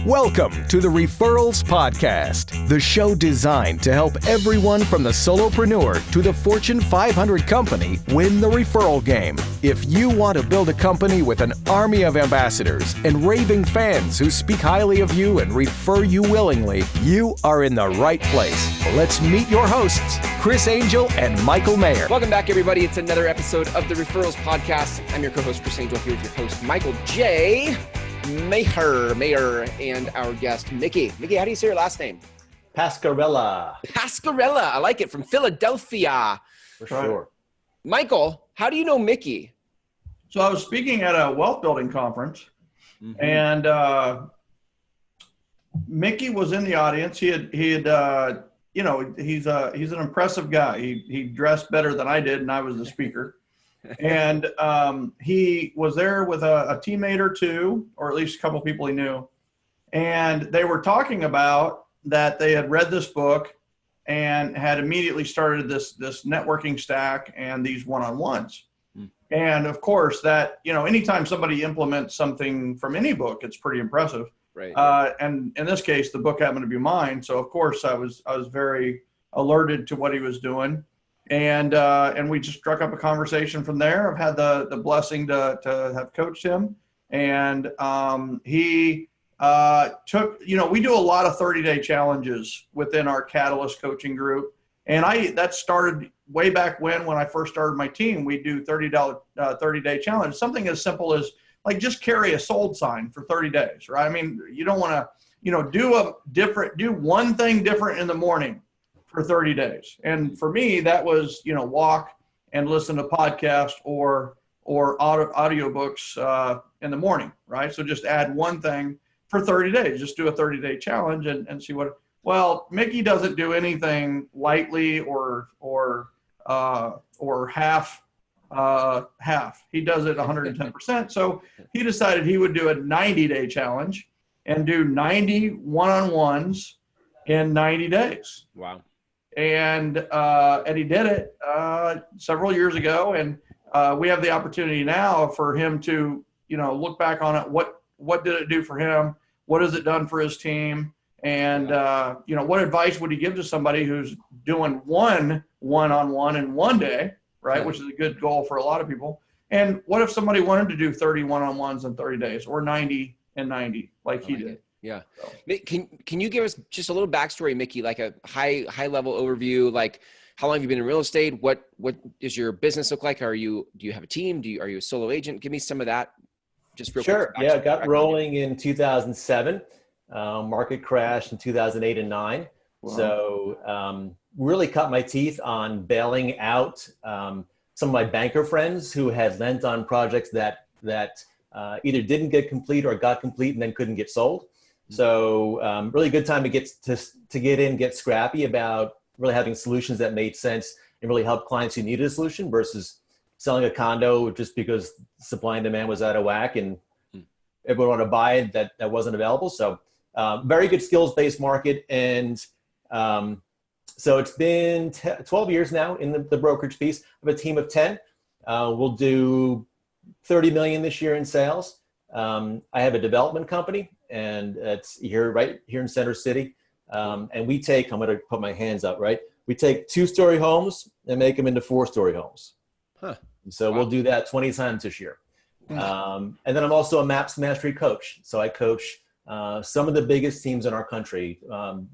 Welcome to the Referrals Podcast, the show designed to help everyone from the solopreneur to the Fortune 500 company win the referral game. If you want to build a company with an army of ambassadors and raving fans who speak highly of you and refer you willingly, you are in the right place. Let's meet your hosts, Chris Angel and Michael Maher. Welcome back, everybody. It's another episode of the Referrals Podcast. I'm your co-host, Chris Angel, here with your host, Michael J. Maher, and our guest, Mickey. Mickey, how do you say your last name? Pascarella. Pascarella. I like it. From Philadelphia. For sure. Michael, how do you know Mickey? So I was speaking at a wealth building conference, and Mickey was in the audience. He had he's an impressive guy. He dressed better than I did, and I was the speaker. And he was there with a teammate or two, or at least a couple of people he knew. And they were talking about that they had read this book and had immediately started this networking stack and these one-on-ones. And of course that, anytime somebody implements something from any book, it's pretty impressive. Right. And in this case, the book happened to be mine. So of course I was very alerted to what he was doing. And we just struck up a conversation from there. I've had the blessing to have coached him. And he took, we do a lot of 30-day challenges within our Catalyst coaching group. And that started way back when I first started my team. We do 30-day challenge, something as simple as like just carry a sold sign for 30 days, right? I mean, you don't want to, do one thing different in the morning for 30 days. And for me, that was, walk and listen to podcasts or audiobooks in the morning, right? So just add one thing for 30 days, just do a 30-day challenge and see what, well, Mickey doesn't do anything lightly or half. He does it 110%. So he decided he would do a 90-day challenge and do 90 one-on-ones in 90 days. Wow. And he did it several years ago, and we have the opportunity now for him to, look back on it. What did it do for him? What has it done for his team? And what advice would he give to somebody who's doing one-on-one in one day, right? Which is a good goal for a lot of people. And what if somebody wanted to do 30 one-on-ones in 30 days or 90 and 90 like he did? Yeah. Can you give us just a little backstory, Mickey, like a high level overview? Like how long have you been in real estate? What does your business look like? Do you have a team? Are you a solo agent? Give me some of that. Just real quick. Sure. Yeah. Got rolling in 2007, market crash in 2008 and 9. Wow. So really cut my teeth on bailing out some of my banker friends who had lent on projects that either didn't get complete or got complete and then couldn't get sold. So really good time to get in, get scrappy about really having solutions that made sense and really help clients who needed a solution versus selling a condo just because supply and demand was out of whack and everyone wanted to buy it that wasn't available. So very good skills-based market. And so it's been 12 years now in the brokerage piece. I have a team of 10. We'll do 30 million this year in sales. I have a development company, and it's right here in Center City. And we take, I'm going to put my hands up, right? We take 2-story homes and make them into 4-story homes. Huh. So we'll do that 20 times this year. And then I'm also a MAPS Mastery coach. So I coach some of the biggest teams in our country.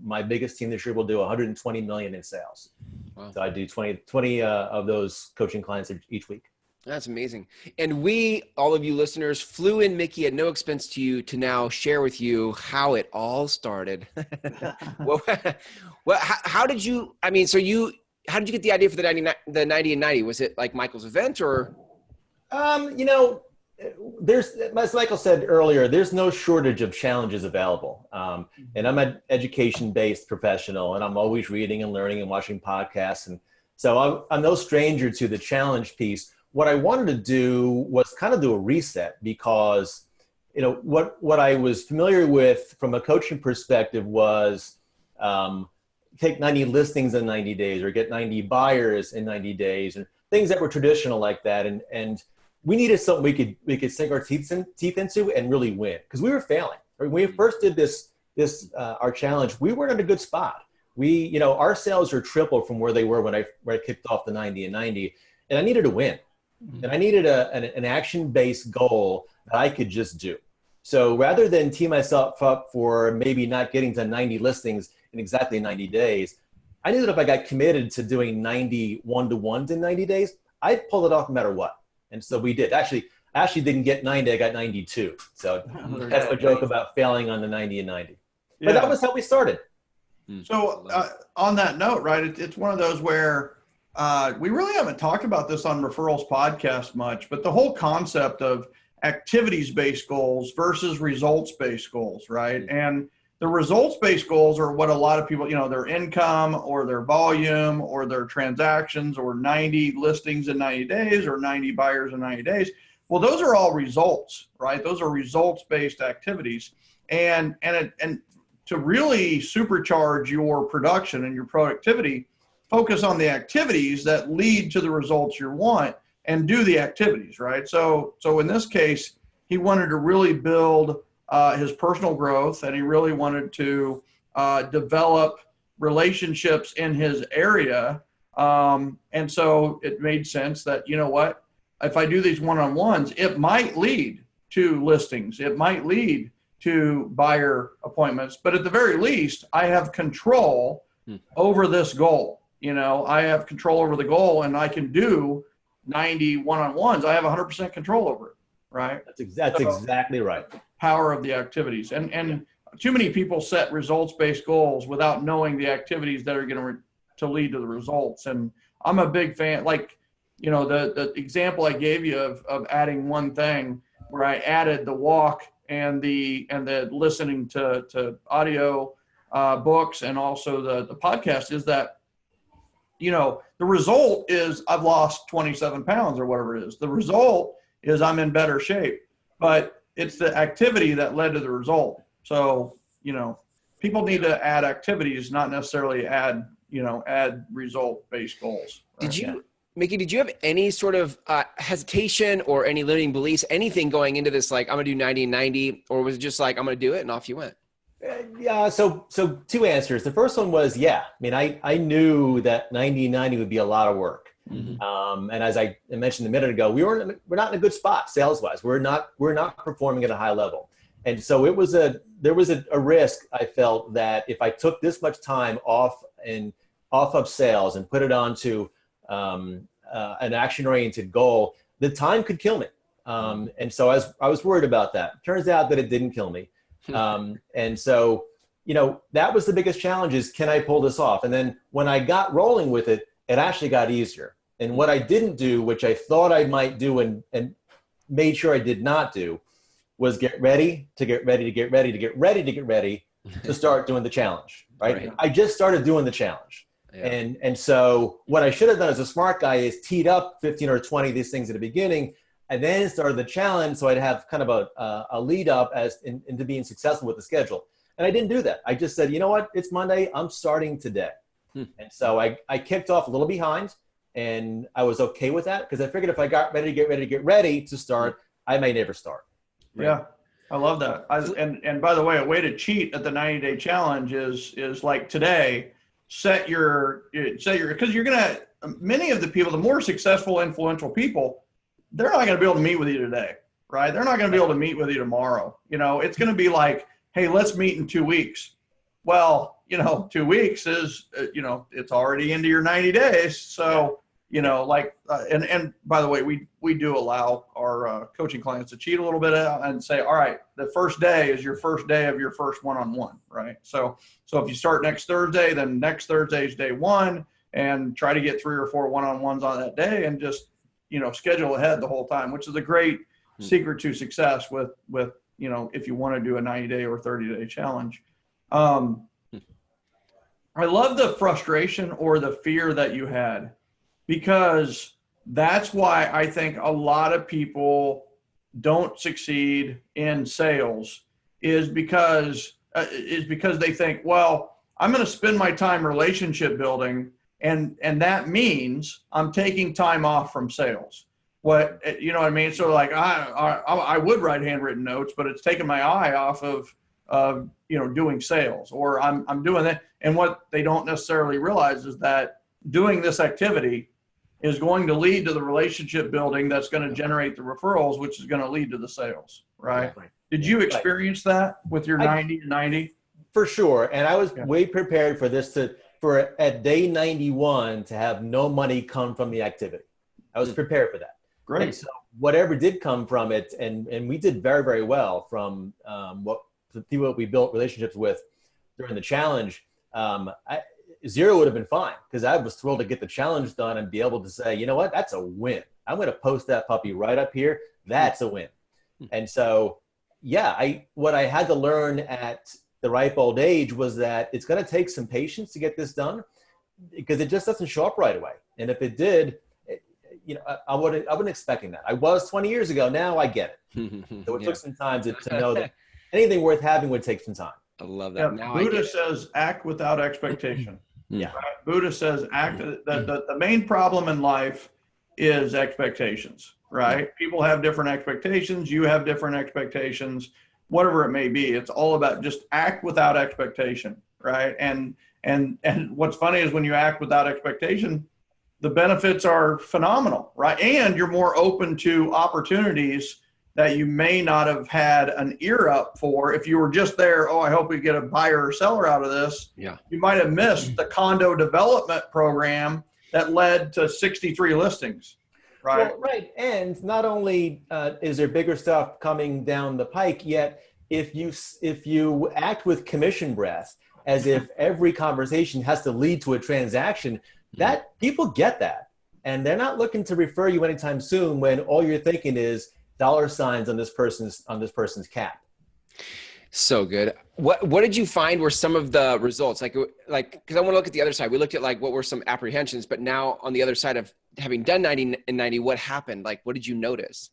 My biggest team this year will do 120 million in sales. Wow. So I do 20 of those coaching clients each week. That's amazing. And we, all of you listeners, flew in Mickey at no expense to you to now share with you how it all started. Well, how did you get the idea for the 90 and 90? Was it like Michael's event or? As Michael said earlier, there's no shortage of challenges available. And I'm an education-based professional, and I'm always reading and learning and watching podcasts. And so I'm no stranger to the challenge piece. What I wanted to do was kind of do a reset because, what I was familiar with from a coaching perspective was take 90 listings in 90 days or get 90 buyers in 90 days and things that were traditional like that. And we needed something we could sink our teeth into and really win because we were failing. When we first did this our challenge, we weren't in a good spot. Our sales are triple from where they were when I kicked off the 90 and 90, and I needed to win. And I needed an action-based goal that I could just do. So rather than tee myself up for maybe not getting to 90 listings in exactly 90 days, I knew that if I got committed to doing 90 one-to-ones in 90 days, I'd pull it off no matter what. And so we did. Actually didn't get 90, I got 92. So that's a joke about failing on the 90 and 90. But that was how we started. So on that note, right, it's one of those where we really haven't talked about this on Referrals Podcast much, but the whole concept of activities-based goals versus results-based goals, right? And the results-based goals are what a lot of people, their income or their volume or their transactions or 90 listings in 90 days or 90 buyers in 90 days. Well, those are all results, right? Those are results-based activities. And to really supercharge your production and your productivity, focus on the activities that lead to the results you want and do the activities, right? So in this case, he wanted to really build his personal growth, and he really wanted to develop relationships in his area. And so it made sense that, if I do these one-on-ones, it might lead to listings. It might lead to buyer appointments, but at the very least, I have control over this goal. I have control over the goal, and I can do 90 one-on-ones. I have 100% control over it, right? That's exactly right. Power of the activities. And too many people set results-based goals without knowing the activities that are going to lead to the results. And I'm a big fan, the example I gave you of adding one thing where I added the walk and the listening to audio books and also the podcast is that, the result is I've lost 27 pounds or whatever it is. The result is I'm in better shape, but it's the activity that led to the result. So, people need to add activities, not necessarily add result-based goals. Right? Mickey, did you have any sort of hesitation or any limiting beliefs, anything going into this, like I'm going to do 90 and 90, or was it just like, I'm going to do it and off you went? Yeah. So two answers. The first one was, I knew that 90 and 90 would be a lot of work. Mm-hmm. And as I mentioned a minute ago, we're not in a good spot sales wise. We're not performing at a high level. And so there was a risk I felt that if I took this much time off of sales and put it onto an action-oriented goal, the time could kill me. And so I was worried about that. Turns out that it didn't kill me. And so, that was the biggest challenge is, can I pull this off? And then when I got rolling with it, it actually got easier. And what I didn't do, which I thought I might do and made sure I did not do, was get ready to start doing the challenge, right? I just started doing the challenge. Yeah. And so what I should have done as a smart guy is teed up 15 or 20 of these things at the beginning and then started the challenge so I'd have kind of a lead up into being successful with the schedule. And I didn't do that. I just said, you know what? It's Monday. I'm starting today. And so I kicked off a little behind, and I was okay with that because I figured if I got ready to start, I may never start. Right? Yeah, I love that. And by the way, a way to cheat at the 90-day challenge is like today, set your because you're gonna, many of the people, the more successful, influential people, they're not gonna be able to meet with you today, right? They're not gonna be able to meet with you tomorrow. It's gonna be like, hey, let's meet in 2 weeks. Well, 2 weeks is, it's already into your 90 days. So, and by the way, we do allow our coaching clients to cheat a little bit and say, all right, the first day is your first day of your first one-on-one, right? So if you start next Thursday, then next Thursday is day one, and try to get 3 or 4 one-on-ones on that day and just, schedule ahead the whole time, which is a great secret to success with, if you want to do a 90-day or 30-day challenge. I love the frustration or the fear that you had, because that's why I think a lot of people don't succeed in sales is because they think, well, I'm going to spend my time relationship building, and that means I'm taking time off from sales. You know what I mean? So like I would write handwritten notes, but it's taking my eye off of of, doing sales, or I'm doing that. And what they don't necessarily realize is that doing this activity is going to lead to the relationship building that's going to generate the referrals, which is going to lead to the sales, right? Did you experience that with your 90-90? For sure. And I was way prepared for this for at day 91 to have no money come from the activity. I was prepared for that. Great. And so whatever did come from it, and we did very, very well from what the people that we built relationships with during the challenge. Zero would have been fine, because I was thrilled to get the challenge done and be able to say, you know what, that's a win. I'm going to post that puppy right up here. That's a win. And so, what I had to learn at the ripe old age was that it's going to take some patience to get this done, because it just doesn't show up right away. And if it did, I wasn't expecting that. I was 20 years ago. Now I get it. So it took some time to know that anything worth having would take some time. I love that. Now Buddha says act without expectation. Yeah. Right? Buddha says act. The main problem in life is expectations, right? People have different expectations. You have different expectations, whatever it may be. It's all about just act without expectation, right? And what's funny is when you act without expectation, the benefits are phenomenal, right? And you're more open to opportunities that you may not have had an ear up for if you were just there. Oh, I hope we get a buyer or seller out of this. Yeah. You might have missed the condo development program that led to 63 listings, right? Well, right. And not only is there bigger stuff coming down the pike, yet if you act with commission breath, as if every conversation has to lead to a transaction, that people get that. And they're not looking to refer you anytime soon when all you're thinking is dollar signs on this person's cap. So good. What did you find were some of the results? Like, because I want to look at the other side. We looked at what were some apprehensions, but now on the other side of having done 90 and 90, what happened? What did you notice?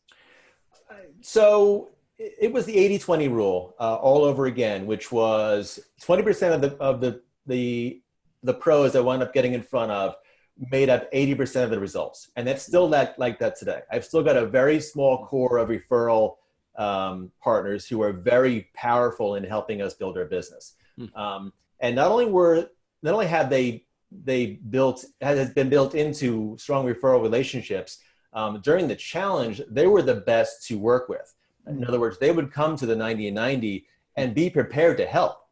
So it was the 80-20 rule all over again, which was 20% of the pros that wound up getting in front of made up 80% of the results. And that's still like that today. I've still got a very small core of referral partners who are very powerful in helping us build our business. And not only have they has been built into strong referral relationships, during the challenge, they were the best to work with. In other words, they would come to the 90 and 90 and be prepared to help,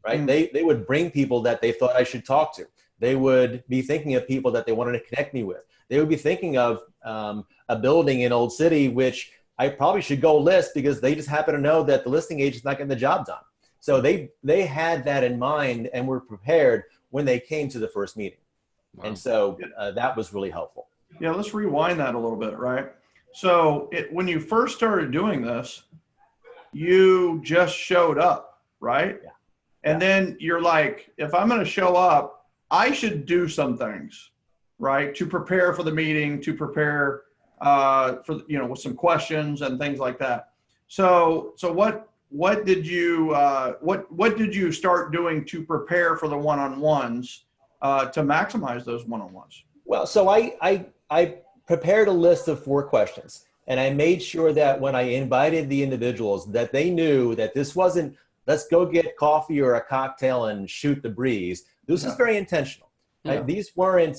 right? They would bring people that they thought I should talk to. They would be thinking of people that they wanted to connect me with. They would be thinking of a building in Old City, which I probably should go list because they just happen to know that the listing agent's not getting the job done. So they had that in mind and were prepared when they came to the first meeting. Wow. And so that was really helpful. Yeah, let's rewind that a little bit, right? So when you first started doing this, you just showed up, right? Yeah. And then you're like, if I'm going to show up, I should do some things, right? To prepare for the meeting, to prepare for, with some questions and things like that. So what did you start doing to prepare for the one-on-ones to maximize those one-on-ones? Well, so I prepared a list of 4 questions, and I made sure that when I invited the individuals that they knew that this wasn't, let's go get coffee or a cocktail and shoot the breeze. This is very intentional. Right? These weren't,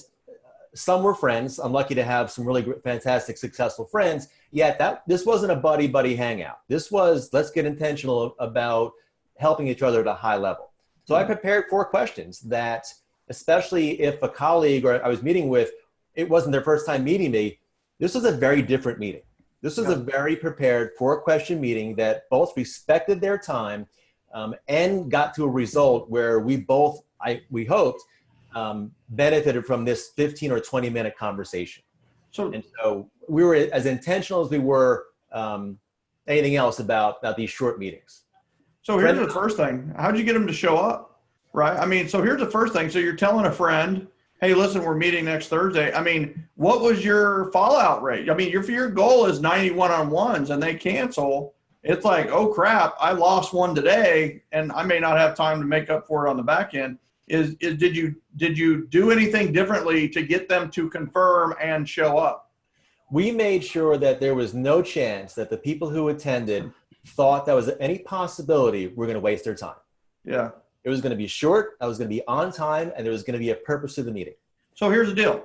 some were friends. I'm lucky to have some really fantastic, successful friends. Yet this wasn't a buddy hangout. This was, let's get intentional about helping each other at a high level. So I prepared 4 questions that, especially if a colleague or I was meeting with, it wasn't their first time meeting me, this was a very different meeting. This was a very prepared 4-question meeting that both respected their time and got to a result where we both, we hoped, benefited from this 15 or 20-minute conversation. And so we were as intentional as we were anything else about these short meetings. So here's the first thing. How'd you get them to show up, right? I mean, so here's the first thing. So you're telling a friend, hey, listen, we're meeting next Thursday. I mean, what was your fallout rate? I mean, if your goal is 90 one-on-ones and they cancel, it's like, oh crap, I lost one today and I may not have time to make up for it on the back end. Did you do anything differently to get them to confirm and show up? We made sure that there was no chance that the people who attended thought that was any possibility we're going to waste their time. Yeah. It was going to be short. I was going to be on time, and there was going to be a purpose to the meeting. So here's the deal.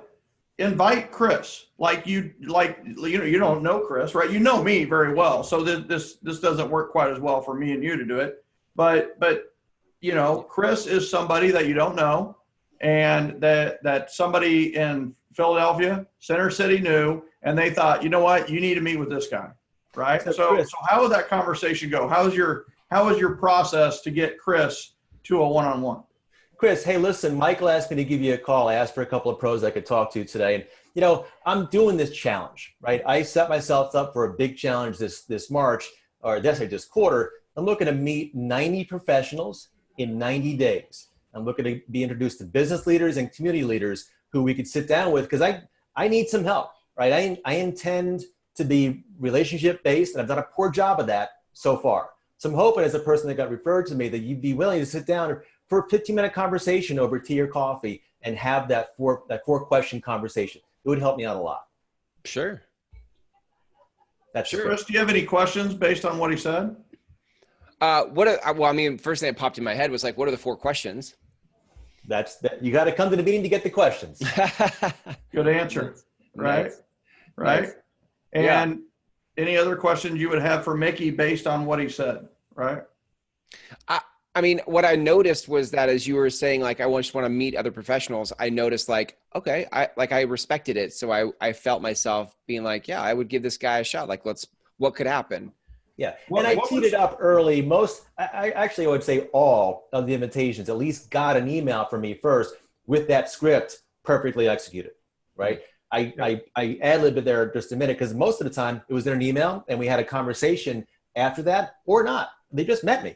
Invite Chris. You don't know Chris, right? You know me very well. So this doesn't work quite as well for me and you to do it. But Chris is somebody that you don't know, and that somebody in Philadelphia, Center City knew, and they thought, you know what, you need to meet with this guy, right? So how would that conversation go? How was your process to get Chris to a one-on-one? Chris, hey, listen, Michael asked me to give you a call. I asked for a couple of pros I could talk to today. And, I'm doing this challenge, right? I set myself up for a big challenge this March, or this quarter. I'm looking to meet 90 professionals in 90 days. I'm looking to be introduced to business leaders and community leaders who we could sit down with, because I need some help, right? I intend to be relationship-based, and I've done a poor job of that so far. So I'm hoping, as a person that got referred to me, that you'd be willing to sit down for a 15-minute conversation over tea or coffee and have that four-question conversation. It would help me out a lot. Sure. That's sure. Chris, do you have any questions based on what he said? First thing that popped in my head was like, what are the 4 questions? You got to come to the meeting to get the questions. Good answer. Right. Nice. Right. Nice. And any other questions you would have for Mickey based on what he said? Right. What I noticed was that, as you were saying, like, I just want to meet other professionals, I noticed like, okay, I respected it. So I felt myself being like, yeah, I would give this guy a shot. Like, what could happen? Yeah. And I teed it up early. I would say all of the invitations at least got an email from me first with that script perfectly executed, right? I ad-libbed it there just a minute, because most of the time it was in an email and we had a conversation after that, or not. They just met me.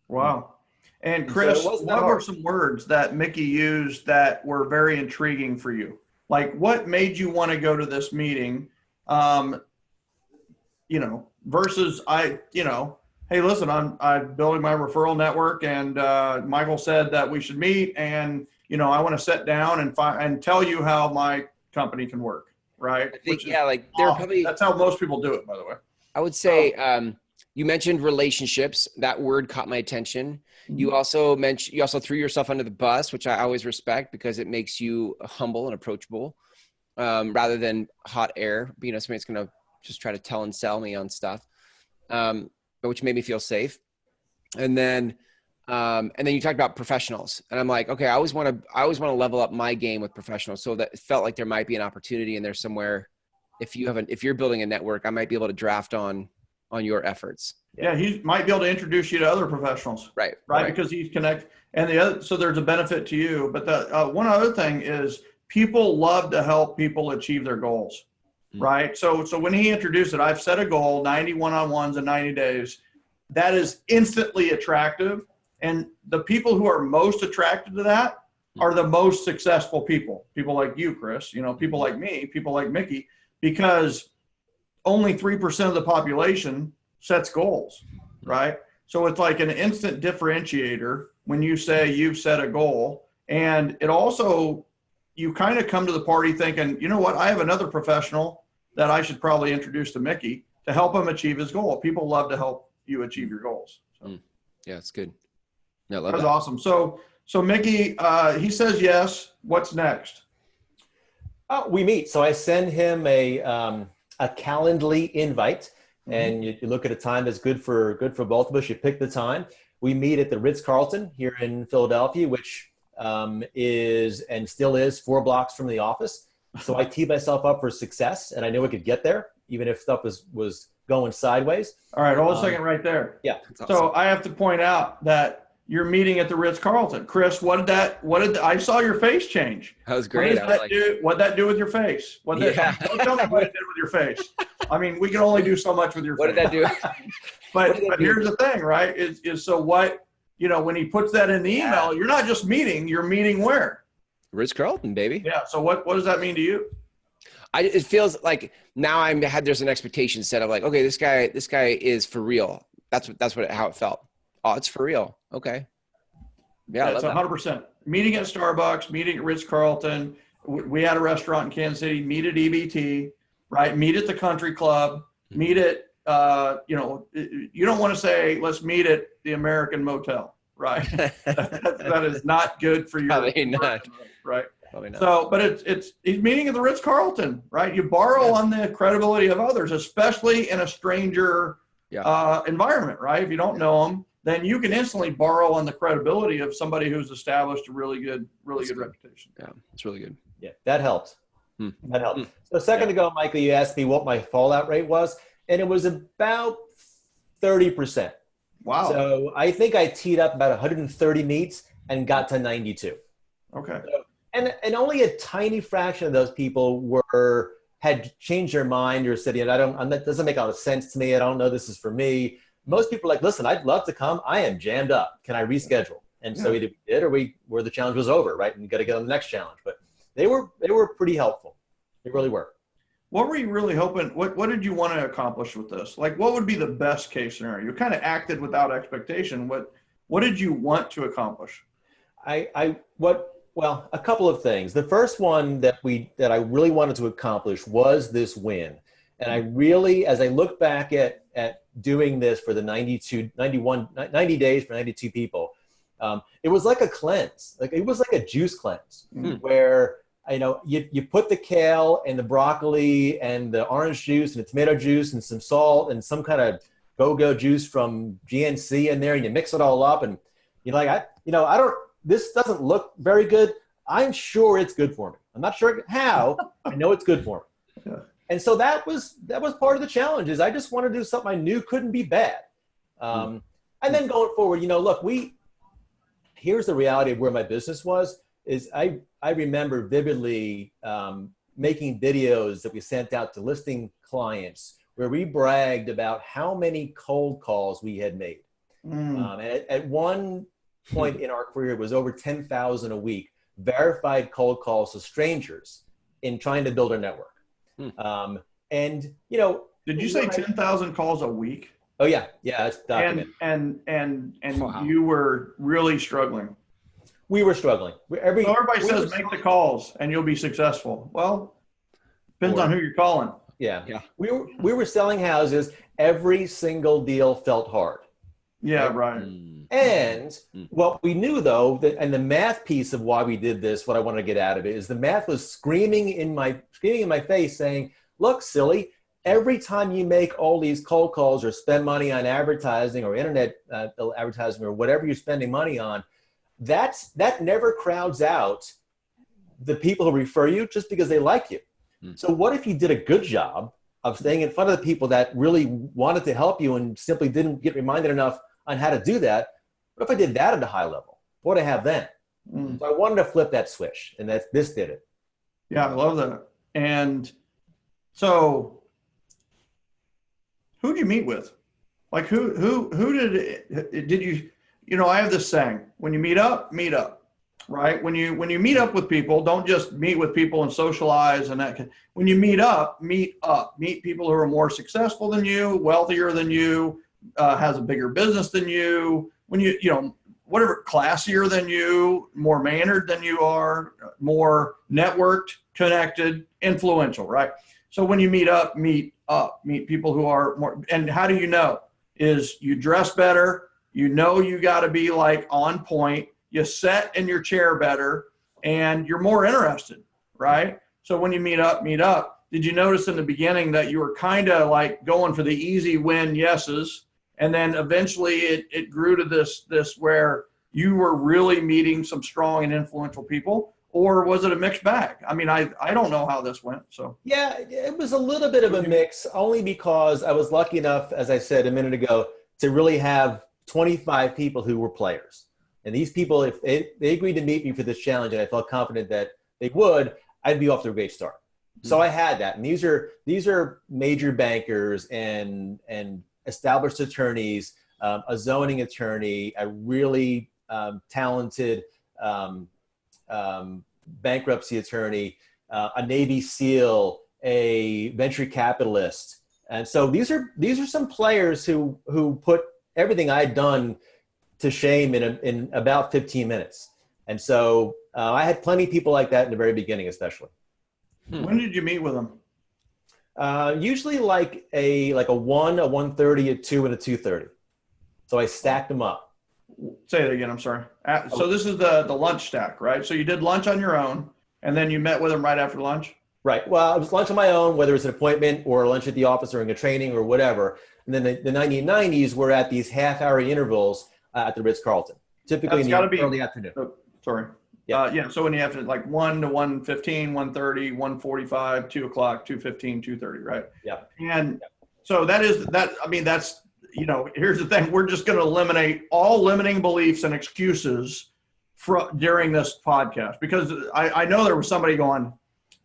Wow. And Chris, what were some words that Mickey used that were very intriguing for you? Like, what made you want to go to this meeting? Versus hey, listen, I'm building my referral network, and Michael said that we should meet, and I want to sit down and tell you how my company can work, right? I think that's how most people do it, by the way. I would say you mentioned relationships. That word caught my attention. Mm-hmm. You also threw yourself under the bus, which I always respect, because it makes you humble and approachable, rather than hot air. Somebody's going to just try to tell and sell me on stuff, which made me feel safe. And then you talked about professionals, and I'm like, okay, I always want to level up my game with professionals. So that it felt like there might be an opportunity in there somewhere. If you're building a network, I might be able to draft on your efforts. Yeah, he might be able to introduce you to other professionals. Right. Because he's connected. And so there's a benefit to you. But the one other thing is, people love to help people achieve their goals. Mm-hmm. Right. So when he introduced it, I've set a goal, 90 one-on-ones in 90 days. That is instantly attractive. And the people who are most attracted to that are the most successful people. People like you, Chris, people like me, people like Mickey, because only 3% of the population sets goals, right? So it's like an instant differentiator when you say you've set a goal. And it also, you kind of come to the party thinking, you know what, I have another professional that I should probably introduce to Mickey to help him achieve his goal. People love to help you achieve your goals. So. Yeah, it's good. Yeah, I love That's that. awesome. So Mickey, he says yes. What's next? We meet. So I send him a Calendly invite, and you look at a time that's good for both of us. You pick the time. We meet at the Ritz-Carlton here in Philadelphia, which is and still is 4 blocks from the office. So I teed myself up for success, and I knew I could get there, even if stuff was going sideways. All right, hold a second right there. Yeah. So I have to point out that you're meeting at the Ritz-Carlton. Chris, I saw your face change. That was great. What'd that do with your face? Don't tell me what it did with your face. I mean, we can only do so much with your face. What did that do? But here's the thing, right? Is so what, when he puts that in the email, you're not just meeting, you're meeting where? Ritz-Carlton, baby. Yeah. So what does that mean to you? It feels like now there's an expectation set of like, okay, this guy is for real. That's how it felt. Oh, it's for real. Okay. Yeah. That's 100%. Meeting at Starbucks, meeting at Ritz-Carlton. We had a restaurant in Kansas City, meet at EBT, right? Meet at the country club, meet at, you don't want to say, let's meet at the American Motel, right? that is not good for your, Probably not. Right? Probably not. So, but he's meeting at the Ritz-Carlton, right? You borrow on the credibility of others, especially in a stranger environment, right? If you don't know them, then you can instantly borrow on the credibility of somebody who's established a really good reputation. Yeah, it's really good. Yeah, that helped. That helped. So a second ago, Michael, you asked me what my fallout rate was, and it was about 30%. Wow. So I think I teed up about 130 meets and got to 92. Okay. So, and only a tiny fraction of those people had changed their mind or said, that doesn't make a lot of sense to me. I don't know this is for me. Most people are like, listen, I'd love to come. I am jammed up. Can I reschedule? And so either we did or the challenge was over, right? And you got to get on the next challenge. But they were pretty helpful. They really were. What were you really hoping? What did you want to accomplish with this? Like, what would be the best case scenario? You kind of acted without expectation. What did you want to accomplish? Well, a couple of things. The first one that I really wanted to accomplish was this win. And I really, as I look back at doing this for the 90 days for 92 people, it was like a cleanse. Like it was like a juice cleanse where, you put the kale and the broccoli and the orange juice and the tomato juice and some salt and some kind of go-go juice from GNC in there, and you mix it all up, and you're like, this doesn't look very good. I'm sure it's good for me. I'm not sure how. I know it's good for me. Yeah. And so that was part of the challenge. Is I just wanted to do something I knew couldn't be bad. And then going forward, look, here's the reality of where my business was. Is I remember vividly making videos that we sent out to listing clients where we bragged about how many cold calls we had made. At one point in our career, it was over 10,000 a week, verified cold calls to strangers in trying to build our network. Did you say 10,000 calls a week? Oh yeah, it's documented. And wow. You were really struggling. We were struggling. Everybody says make the calls and you'll be successful. Well, depends on who you're calling. Yeah. We were selling houses. Every single deal felt hard. Yeah, right. And what we knew though, and the math piece of why we did this, what I wanted to get out of it is the math was screaming in my face saying, look, silly, every time you make all these cold calls or spend money on advertising or internet advertising or whatever you're spending money on, that never crowds out the people who refer you just because they like you. So what if you did a good job of staying in front of the people that really wanted to help you and simply didn't get reminded enough on how to do that? What if I did that at a high level? What would I have then? So I wanted to flip that switch, and this did it. Yeah, I love that. And so who'd you meet with? Like who did you, I have this saying, when you meet up, right? When you meet up with people, don't just meet with people and socialize and that. When you meet up, meet people who are more successful than you, wealthier than you, has a bigger business than you, whatever, classier than you, more mannered than you are, more networked, connected, influential, right? So when you meet people who are more, and how do you know? Is you dress better, you got to be like on point, you sit in your chair better, and you're more interested, right? So when you meet up, did you notice in the beginning that you were kind of like going for the easy win yeses, and then eventually it grew to this where you were really meeting some strong and influential people? Or was it a mixed bag? I mean, I don't know how this went. So yeah, it was a little bit of a mix, only because I was lucky enough, as I said a minute ago, to really have 25 people who were players. And these people, if they agreed to meet me for this challenge, and I felt confident that they would, I'd be off to a great start. So I had that. And these are major bankers and established attorneys, a zoning attorney, a really talented bankruptcy attorney, a Navy SEAL, a venture capitalist. And so these are some players who put everything I'd done to shame in about 15 minutes. And so I had plenty of people like that in the very beginning, especially. When did you meet with them? Usually like a 1, a 1:30, a 2, and a 2:30. So I stacked them up. Say it again. I'm sorry. So this is the lunch stack, right? So you did lunch on your own, and then you met with them right after lunch? Right. Well, it was lunch on my own, whether it's an appointment or lunch at the office during a training or whatever. And then the 90 and 90s were at these half-hour intervals at the Ritz-Carlton, typically in the early afternoon. Sorry. Yeah. So when you have to like 1 to 1:15, 1:30, 1:45, 2 o'clock, 2:15, 2:30, right? Yeah. And so that's, here's the thing. We're just going to eliminate all limiting beliefs and excuses during this podcast, because I know there was somebody going,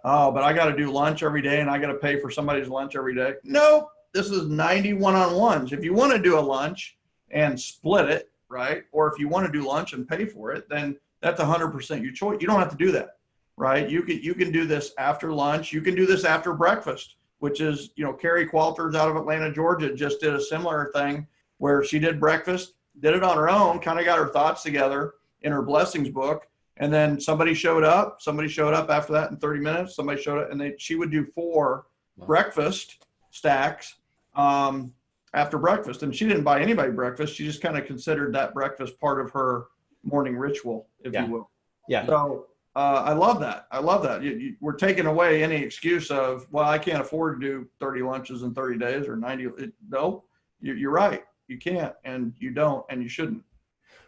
oh, but I got to do lunch every day and I got to pay for somebody's lunch every day. No, this is 90 one-on-ones. If you want to do a lunch and split it, right? Or if you want to do lunch and pay for it, then that's 100% your choice. You don't have to do that, right? You can do this after lunch. You can do this after breakfast, which is, Carrie Qualters out of Atlanta, Georgia, just did a similar thing where she did breakfast, did it on her own, kind of got her thoughts together in her blessings book. And then somebody showed up after that in 30 minutes. Somebody showed up, and she would do 4 breakfast stacks after breakfast. And she didn't buy anybody breakfast. She just kind of considered that breakfast part of her morning ritual, if you will. Yeah. So I love that. We're taking away any excuse of, well, I can't afford to do 30 lunches in 30 days or 90. No, you're right. You can't, and you don't, and you shouldn't.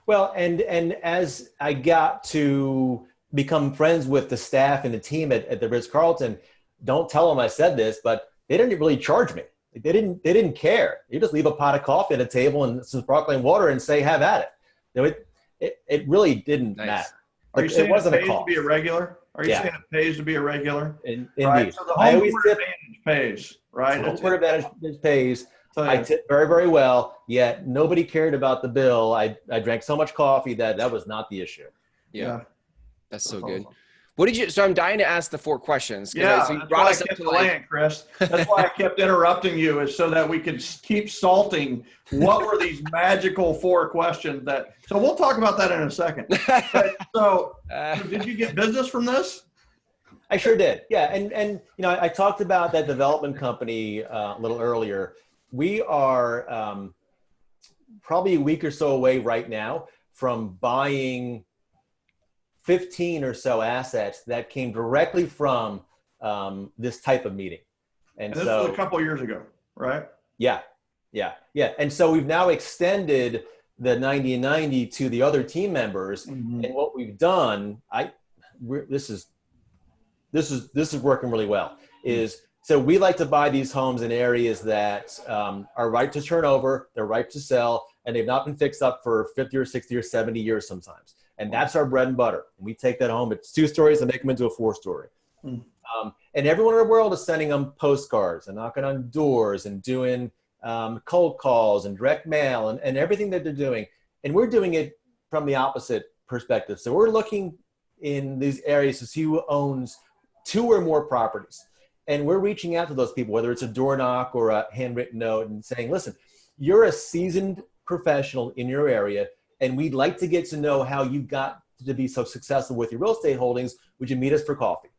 Well, and as I got to become friends with the staff and the team at the Ritz-Carlton, don't tell them I said this, but they didn't really charge me. They didn't care. You just leave a pot of coffee at a table and some sparkling water and say, have at it. It really didn't matter. Are you saying it pays to be a regular? Are you saying it pays to be a regular? Indeed. Right? So the home court advantage pays, right? Home court advantage pays. I tip very, very well, yet nobody cared about the bill. I drank so much coffee that was not the issue. Yeah. That's so good. So I'm dying to ask the 4 questions. Yeah, so you that's brought why us I up kept to delaying, Chris. That's why I kept interrupting you, is so that we could keep salting what were these magical 4 questions so we'll talk about that in a second. So did you get business from this? I sure did. Yeah. And I talked about that development company a little earlier. We are probably a week or so away right now from buying 15 or so assets that came directly from this type of meeting. And this was a couple of years ago, right? Yeah. And so we've now extended the 90 and 90 to the other team members. Mm-hmm. And what we've done, this is working really well, so we like to buy these homes in areas that are ripe to turn over, they're ripe to sell, and they've not been fixed up for 50 or 60 or 70 years sometimes. And that's our bread and butter. And we take that home. It's 2 stories and make them into a 4-story. And everyone in the world is sending them postcards and knocking on doors and doing cold calls and direct mail and everything that they're doing. And we're doing it from the opposite perspective. So we're looking in these areas to see who owns 2 or more properties. And we're reaching out to those people, whether it's a door knock or a handwritten note, and saying, listen, you're a seasoned professional in your area, and we'd like to get to know how you got to be so successful with your real estate holdings. Would you meet us for coffee?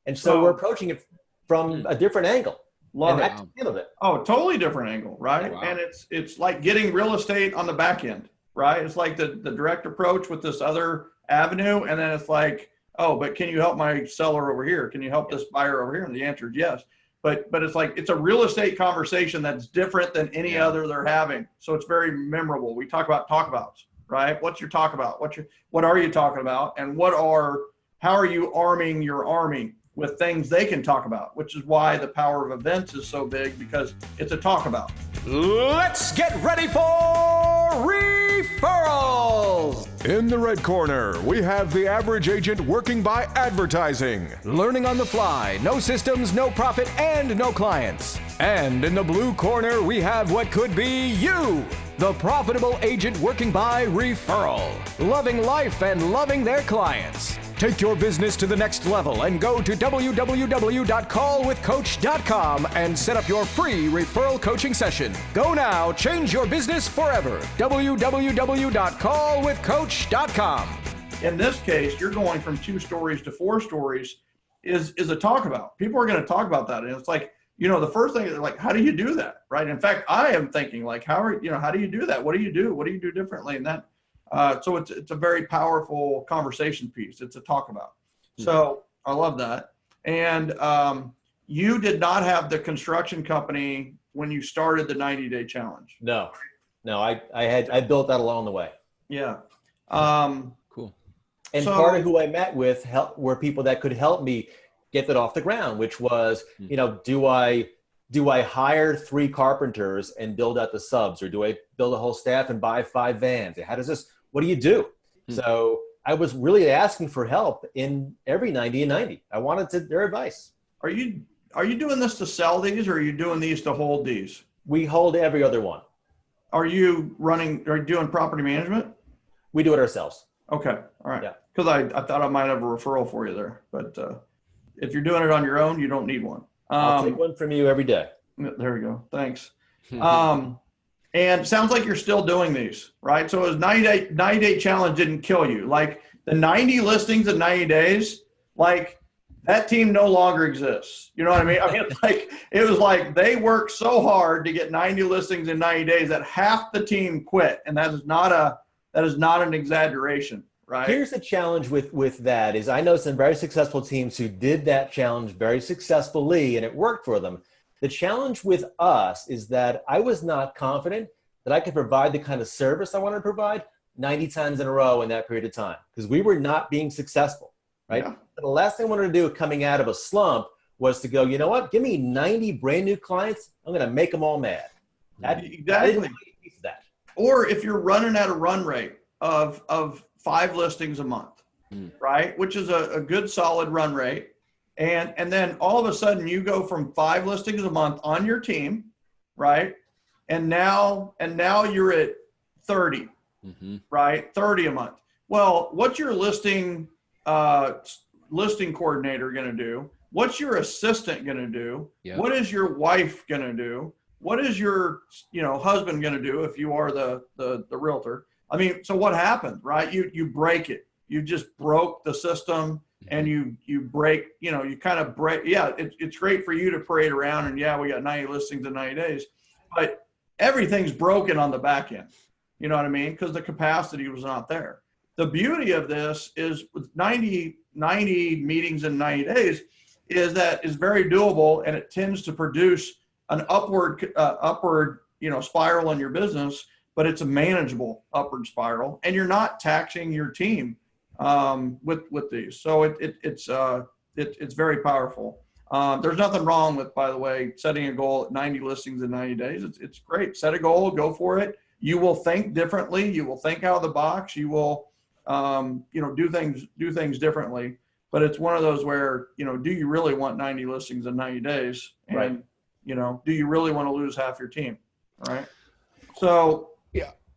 And so we're approaching it from a different angle. Love it. It. Oh, totally different angle, right? Wow. And it's like getting real estate on the back end, right? It's like the direct approach with this other avenue, and then it's like, oh, but can you help my seller over here? Can you help this buyer over here? And the answer is yes. But it's like, it's a real estate conversation that's different than any other they're having. So it's very memorable. We talk about talkabouts, right? What's your talk about? What are you talking about? And how are you arming your army with things they can talk about, which is why the power of events is so big, because it's a talk about. Let's get ready for referrals. In the red corner, we have the average agent working by advertising, learning on the fly, no systems, no profit, and no clients. And in the blue corner, we have what could be you, the profitable agent working by referral, loving life and loving their clients. Take your business to the next level and go to www.callwithcoach.com and set up your free referral coaching session. Go now, change your business forever. www.callwithcoach.com. In this case, you're going from 2 stories to 4 stories, is a talk about. People are going to talk about that. And it's like, the first thing is like, how do you do that? Right. In fact, I am thinking like, how do you do that? What do you do? What do you do differently? And that, so it's a very powerful conversation piece. It's a talk about. So I love that. And you did not have the construction company when you started the 90-day challenge. No, I built that along the way. Yeah. Cool. And part of who I met with were people that could help me get that off the ground, which was, do I hire 3 carpenters and build out the subs, or do I build a whole staff and buy 5 vans? What do you do? So I was really asking for help in every 90 and 90. I wanted their advice. Are you doing this to sell these, or are you doing these to hold these? We hold every other one. Are you doing property management? We do it ourselves. Okay. All right. Yeah. Because I thought I might have a referral for you there, but if you're doing it on your own, you don't need one. I'll take one from you every day. There we go. Thanks. And sounds like you're still doing these, right? So it was 90-day challenge didn't kill you. Like the 90 listings in 90 days, like that team no longer exists. You know what I mean? I mean, it was like they worked so hard to get 90 listings in 90 days that half the team quit. And that is not an exaggeration, right? Here's the challenge with that is I know some very successful teams who did that challenge very successfully and it worked for them. The challenge with us is that I was not confident that I could provide the kind of service I wanted to provide 90 times in a row in that period of time because we were not being successful, right? Yeah. The last thing I wanted to do coming out of a slump was to go, you know what? Give me 90 brand new clients. I'm going to make them all mad. Exactly. I didn't want a piece of that. Or if you're running at a run rate of 5 listings a month, right? Which is a good solid run rate. And then all of a sudden you go from 5 listings a month on your team, right? And now you're at 30, right? 30 a month. Well, what's your listing coordinator going to do? What's your assistant going to do? Yep. What is your wife going to do? What is your, husband going to do if you are the realtor? I mean, so what happened, right? You break it. You just broke the system. And you break, you kind of break. Yeah, it's great for you to parade around and we got 90 listings in 90 days, but everything's broken on the back end. You know what I mean? Because the capacity was not there. The beauty of this is with 90 meetings in 90 days is that is very doable, and it tends to produce an upward spiral in your business, but it's a manageable upward spiral, and you're not taxing your team with these. So it's very powerful. There's nothing wrong with, by the way, setting a goal at 90 listings in 90 days. It's great. Set a goal, go for it. You will think differently. You will think out of the box. You will, do things differently. But it's one of those where, do you really want 90 listings in 90 days? And, right. Do you really want to lose half your team? All right. So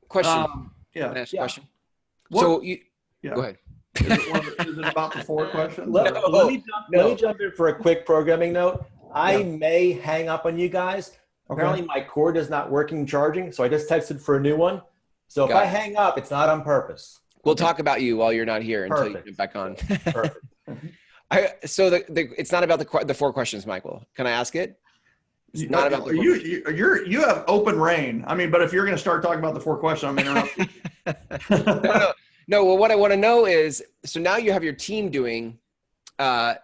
question. Question. What? Go ahead. Is it about the 4 questions? Let me jump in for a quick programming note. I may hang up on you guys. Okay. Apparently my cord is not working charging, so I just texted for a new one. So if I hang up, it's not on purpose. We'll talk about you while you're not here until you get back on. Perfect. So it's not about the 4 questions, Michael. Can I ask it? It's not about the you have open reign. I mean, but if you're going to start talking about the 4 questions, I'm interrupting. No. Well, what I want to know is, so now you have your team doing, so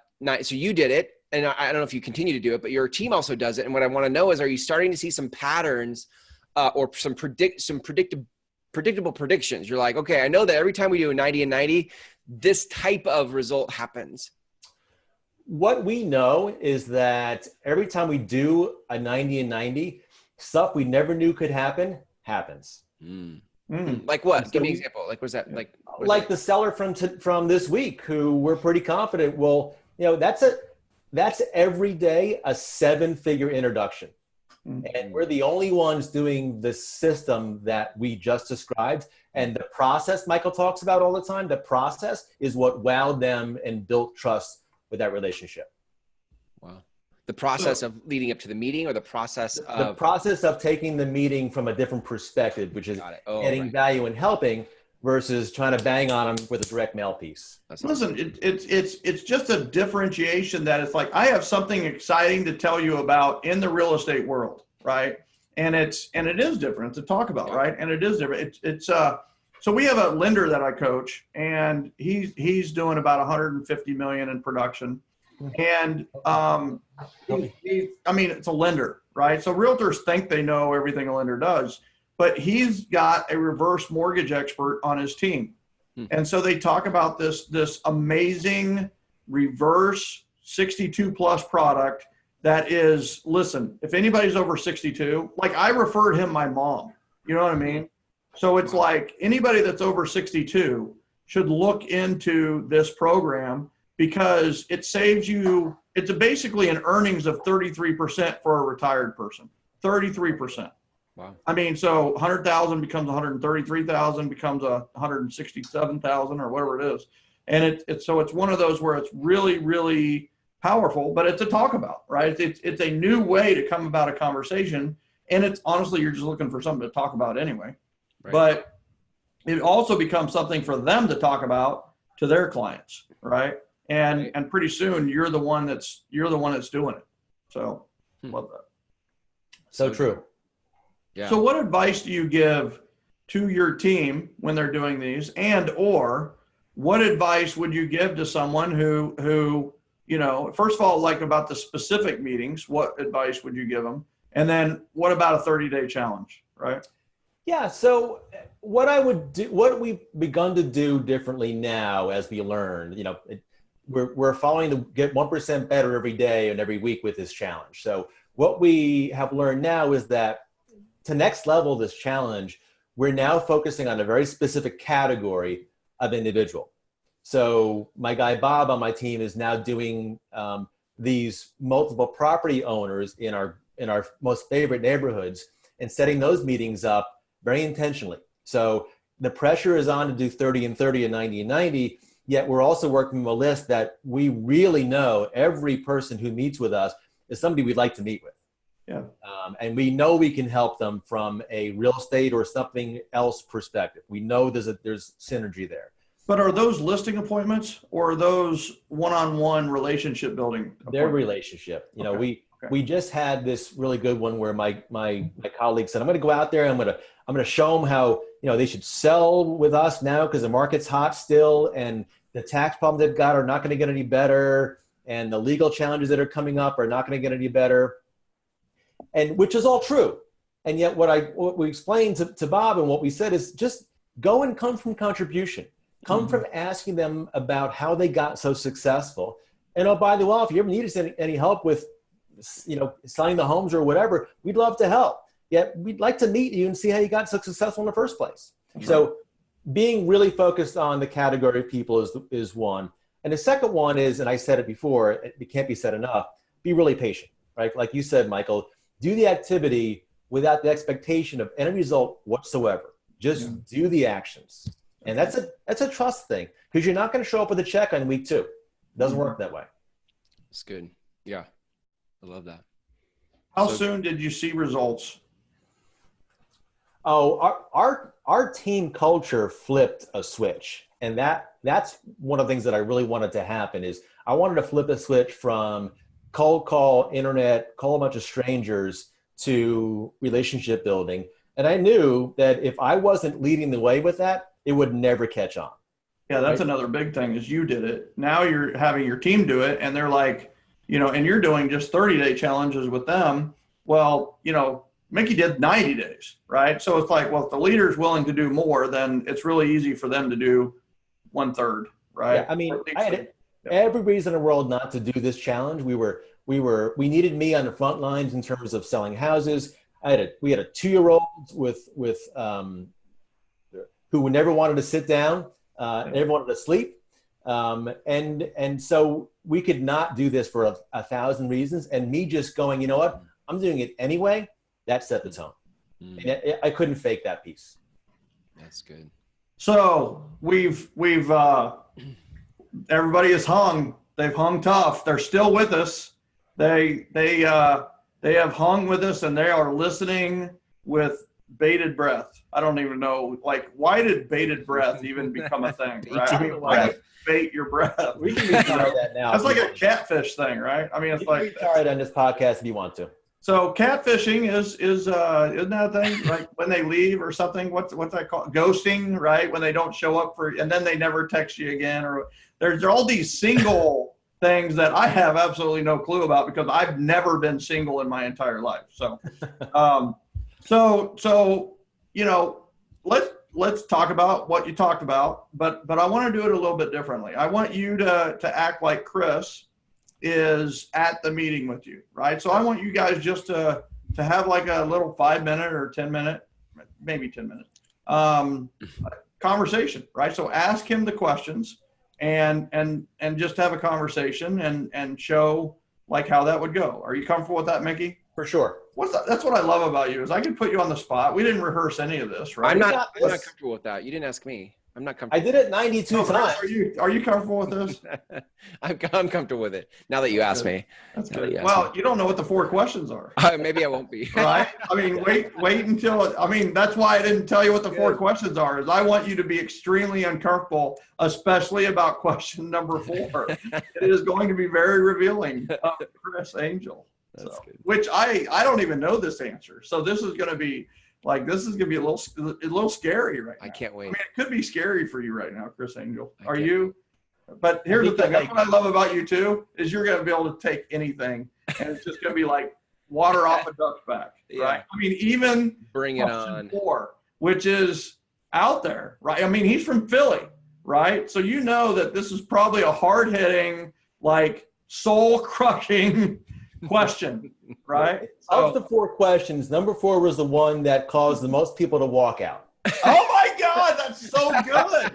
you did it, and I don't know if you continue to do it, but your team also does it. And what I want to know is, are you starting to see some patterns or some predictable predictions? You're like, okay, I know that every time we do a 90 and 90, this type of result happens. What we know is that every time we do a 90 and 90, stuff we never knew could happen happens. Like what? Give me an example. Like, what's that? Like the seller from this week, who we're pretty confident will, that's every day a 7-figure introduction. And we're the only ones doing the system that we just described. And the process Michael talks about all the time, the process is what wowed them and built trust with that relationship. Wow. The process of leading up to the meeting, or the process of... The process of taking the meeting from a different perspective, which is getting value and helping, versus trying to bang on them with a direct mail piece. Listen, it's just a differentiation that it's like, I have something exciting to tell you about in the real estate world, right? And it is different to talk about, right? And it is different. So we have a lender that I coach, and he's doing about 150 million in production. And I mean, it's a lender, right? So realtors think they know everything a lender does, but he's got a reverse mortgage expert on his team. And so they talk about this amazing reverse 62 plus product that is, listen, if anybody's over 62, like I referred him my mom, you know what I mean? So it's like anybody that's over 62 should look into this program, because it saves you, it's basically an earnings of 33% for a retired person, 33%. Wow. I mean, so 100,000 becomes 133,000, becomes 167,000 or whatever it is. And it's one of those where it's really, really powerful, but it's a talk about, right? It's a new way to come about a conversation. And it's honestly, you're just looking for something to talk about anyway. Right. But it also becomes something for them to talk about to their clients, right? And pretty soon you're the one that's doing it. So love that. So true. Yeah. So what advice do you give to your team when they're doing these, and or what advice would you give to someone who, you know, first of all, like about the specific meetings, what advice would you give them? And then what about a 30-day challenge, right? Yeah. So what I would do, what we've begun to do differently now as we learn, you know, we're following the get 1% better every day and every week with this challenge. So what we have learned now is that to next level this challenge, we're now focusing on a very specific category of individual. So my guy Bob on my team is now doing these multiple property owners in our most favorite neighborhoods and setting those meetings up very intentionally. So the pressure is on to do 30 and 30 and 90 and 90, yet we're also working from a list that we really know every person who meets with us is somebody we'd like to meet with. Yeah. And we know we can help them from a real estate or something else perspective. We know there's synergy there. But are those listing appointments, or are those one-on-one relationship building appointments? Their relationship. You know, we just had this really good one where my colleague said, I'm going to go out there. I'm going to show them how, you know, they should sell with us now because the market's hot still, and the tax problems they've got are not going to get any better, and the legal challenges that are coming up are not going to get any better. And which is all true. And yet what we explained to Bob and what we said is just go and come from contribution. Come from asking them about how they got so successful. And oh, by the way, if you ever need us any help with, you know, selling the homes or whatever, we'd love to help. Yet we'd like to meet you and see how you got so successful in the first place. Sure. So being really focused on the category of people is one. And the second one is, and I said it before, it can't be said enough, be really patient, right? Like you said, Michael, do the activity without the expectation of any result whatsoever. Just do the actions. And that's a trust thing, because you're not going to show up with a check on week 2. It doesn't work that way. That's good. Yeah. I love that. How soon did you see results? Oh, our team culture flipped a switch. And that's one of the things that I really wanted to happen is I wanted to flip a switch from cold call, internet, call a bunch of strangers to relationship building. And I knew that if I wasn't leading the way with that, it would never catch on. Yeah, that's another big thing is you did it. Now you're having your team do it, and they're like, you know, and you're doing just 30-day challenges with them. Well, you know, Mickey did 90 days, right? So it's like, well, if the leader's willing to do more, then it's really easy for them to do 1/3, right? Yeah, I mean, I had every reason in the world not to do this challenge. We needed me on the front lines in terms of selling houses. We had a 2-year-old with who never wanted to sit down, never wanted to sleep. And so we could not do this for 1,000 reasons. And me just going, you know what, I'm doing it anyway, that set the tone. And I couldn't fake that piece. That's good. So we've everybody is hung. They've hung tough. They're still with us. They have hung with us, and they are listening with bated breath. I don't even know, like, why did bated breath even become a thing, right? I mean, why bait your breath? We can retire that now. That's like a catfish thing, right? I mean, it's like retire it on this podcast if you want to. So catfishing isn't that a thing? Like when they leave or something? What's that called? Ghosting, right? When they don't show up and then they never text you again, or there's all these single things that I have absolutely no clue about because I've never been single in my entire life. So, so let's talk about what you talked about, but I want to do it a little bit differently. I want you to act like Chris is at the meeting with you, right? So I want you guys just to have like a little 5-minute or 10-minute, maybe 10-minute conversation, right? So ask him the questions and just have a conversation and show like how that would go. Are you comfortable with that, Mickey? For sure. That's what I love about you is I can put you on the spot. We didn't rehearse any of this, right? I'm not comfortable with that. You didn't ask me. I'm not comfortable. I did it 92 times. Are you comfortable with this? I'm comfortable with it. Now that you asked me. That's good. Well, you don't know what the 4 questions are. Maybe I won't be. Right? I mean, wait until, that's why I didn't tell you what the 4 questions are, is I want you to be extremely uncomfortable, especially about question number 4. It is going to be very revealing of Chris Angel. Which I don't even know this answer. So this is going to be a little scary right now. I can't wait. I mean, it could be scary for you right now, Chris Angel. Are you? But here's the thing. That's what I love about you too, is you're going to be able to take anything and it's just going to be like water off a duck's back, right? I mean, even bring it on. 4, which is out there, right? I mean, he's from Philly, right? So you know that this is probably a hard-hitting, like soul-crushing question, right? Of the 4 questions, number 4 was the one that caused the most people to walk out. Oh my God, that's so good.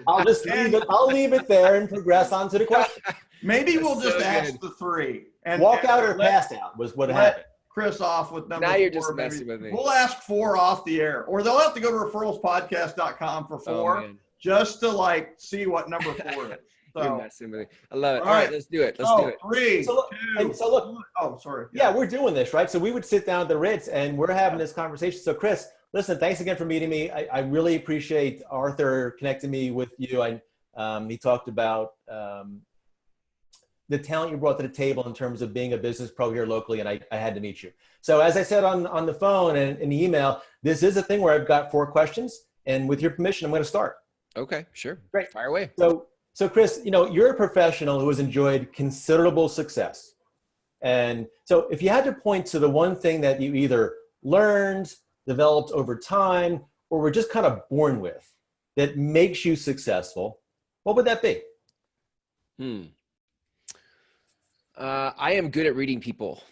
I'll leave it there and progress on to the question. Maybe we'll just ask the 3 and walk out or pass out was what happened. Chris off with number 4. Now you're just messing with me. We'll ask 4 off the air, or they'll have to go to referralspodcast.com for 4 just to like see what number 4 is. So, you're messing with me. I love it. All right, let's do it. Let's do it. 3, so 2. So look. Oh, sorry. Yeah, we're doing this, right? So we would sit down at the Ritz and we're having this conversation. So Chris, listen, thanks again for meeting me. I really appreciate Arthur connecting me with you. He talked about the talent you brought to the table in terms of being a business pro here locally, and I had to meet you. So as I said on the phone and in the email, this is a thing where I've got 4 questions, and with your permission, I'm going to start. Okay, sure. Great. Fire away. So Chris, you're a professional who has enjoyed considerable success. And so if you had to point to the one thing that you either learned, developed over time, or were just kind of born with that makes you successful, what would that be? I am good at reading people.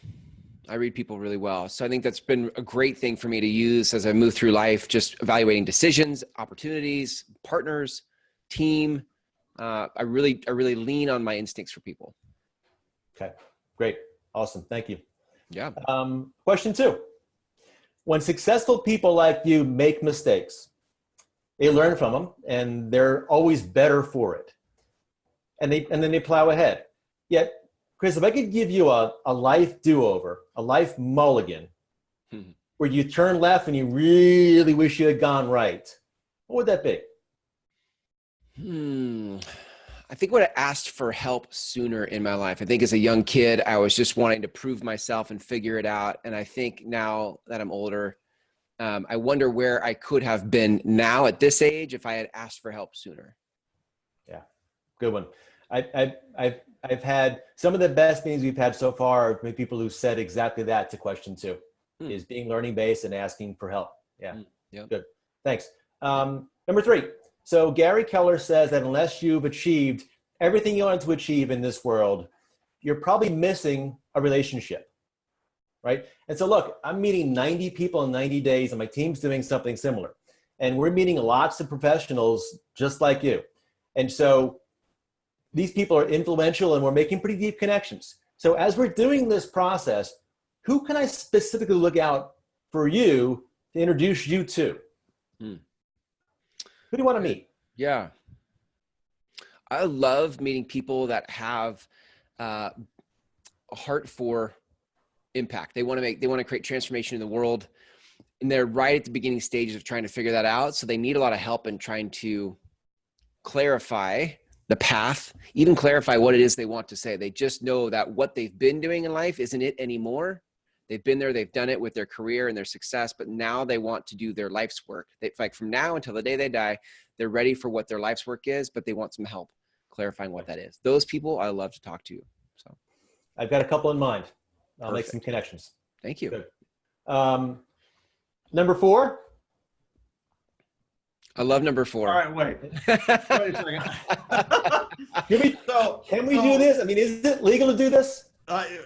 I read people really well. So I think that's been a great thing for me to use as I move through life, just evaluating decisions, opportunities, partners, team. I really lean on my instincts for people. Okay, great. Awesome. Thank you. Yeah. Question 2. When successful people like you make mistakes, they learn from them and they're always better for it. And then they plow ahead. Yet, Chris, if I could give you a life do-over, a life mulligan, where you turn left and you really wish you had gone right, what would that be? I think I would have asked for help sooner in my life. I think as a young kid, I was just wanting to prove myself and figure it out. And I think now that I'm older, I wonder where I could have been now at this age if I had asked for help sooner. Yeah, good one. I've had some of the best meetings we've had so far with people who said exactly that to question 2, is being learning based and asking for help. Yeah, good. Thanks. Number 3. So Gary Keller says that unless you've achieved everything you want to achieve in this world, you're probably missing a relationship, right? And so look, I'm meeting 90 people in 90 days and my team's doing something similar. And we're meeting lots of professionals just like you. And so these people are influential and we're making pretty deep connections. So as we're doing this process, who can I specifically look out for you to introduce you to? Who do you want to meet? Yeah. I love meeting people that have a heart for impact. They want to create transformation in the world. And they're right at the beginning stages of trying to figure that out. So they need a lot of help in trying to clarify the path, even clarify what it is they want to say. They just know that what they've been doing in life isn't it anymore. They've been there, they've done it with their career and their success, but now they want to do their life's work. Like from now until the day they die, they're ready for what their life's work is, but they want some help clarifying what that is. Those people I love to talk to. So I've got a couple in mind. I'll make some connections. Thank you. Good. Number 4. I love number 4. All right, wait a second. Can we do this? I mean, is it legal to do this?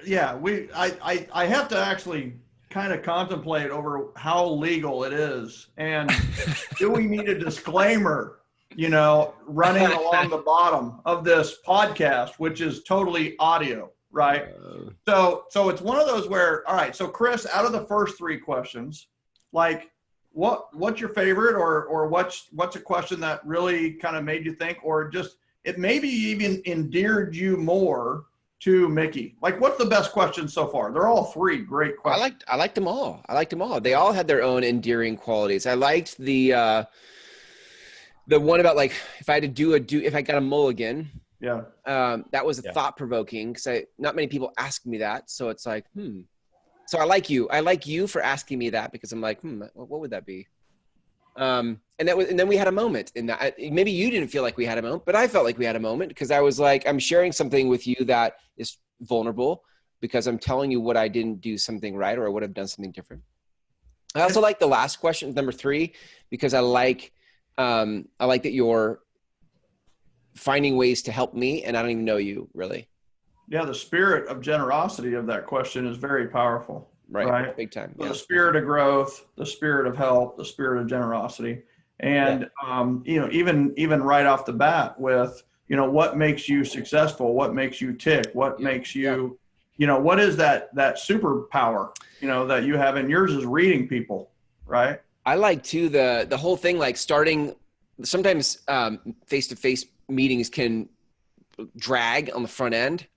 Yeah, I have to actually kind of contemplate over how legal it is, and do we need a disclaimer, running along the bottom of this podcast, which is totally audio, right? So it's one of those where, all right, so Chris, out of the first 3 questions, like what's your favorite, or what's a question that really kind of made you think, or just it maybe even endeared you more to Mickey? Like, what's the best question so far? They're all 3 great questions. I liked them all. They all had their own endearing qualities. I liked the one about, like, if I had to if I got a mulligan. Yeah. That was thought provoking, because not many people ask me that. So it's like, So I like you for asking me that, because I'm like, what would that be? And then we had a moment in that. Maybe you didn't feel like we had a moment, but I felt like we had a moment, because I was like, I'm sharing something with you that is vulnerable, because I'm telling you what I didn't do something right, or I would have done something different. I also like the last question, number 3, because I like that you're finding ways to help me, and I don't even know you really. Yeah, the spirit of generosity of that question is very powerful. Right? Big time. Yeah. The spirit of growth, the spirit of help, the spirit of generosity. And, even right off the bat with, what makes you successful? What makes you tick? What makes you, what is that superpower, that you have? And yours is reading people, right? I like too, the whole thing, like starting, sometimes face-to-face meetings can drag on the front end.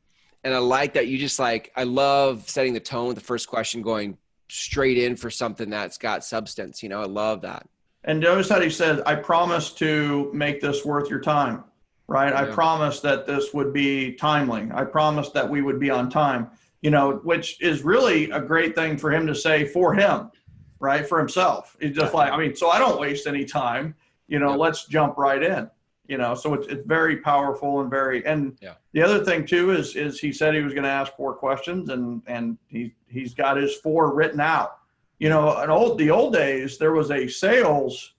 And I like that you just I love setting the tone with the first question, going straight in for something that's got substance. I love that. And notice how he says, I promise to make this worth your time, right? Yeah. I promise that this would be timely. I promise that we would be on time, which is really a great thing for him to say for him, right? For himself. It's just so I don't waste any time, let's jump right in. So it's very powerful and the other thing too is he said he was going to ask 4 questions, and he's got his 4 written out. In the old days, there was a sales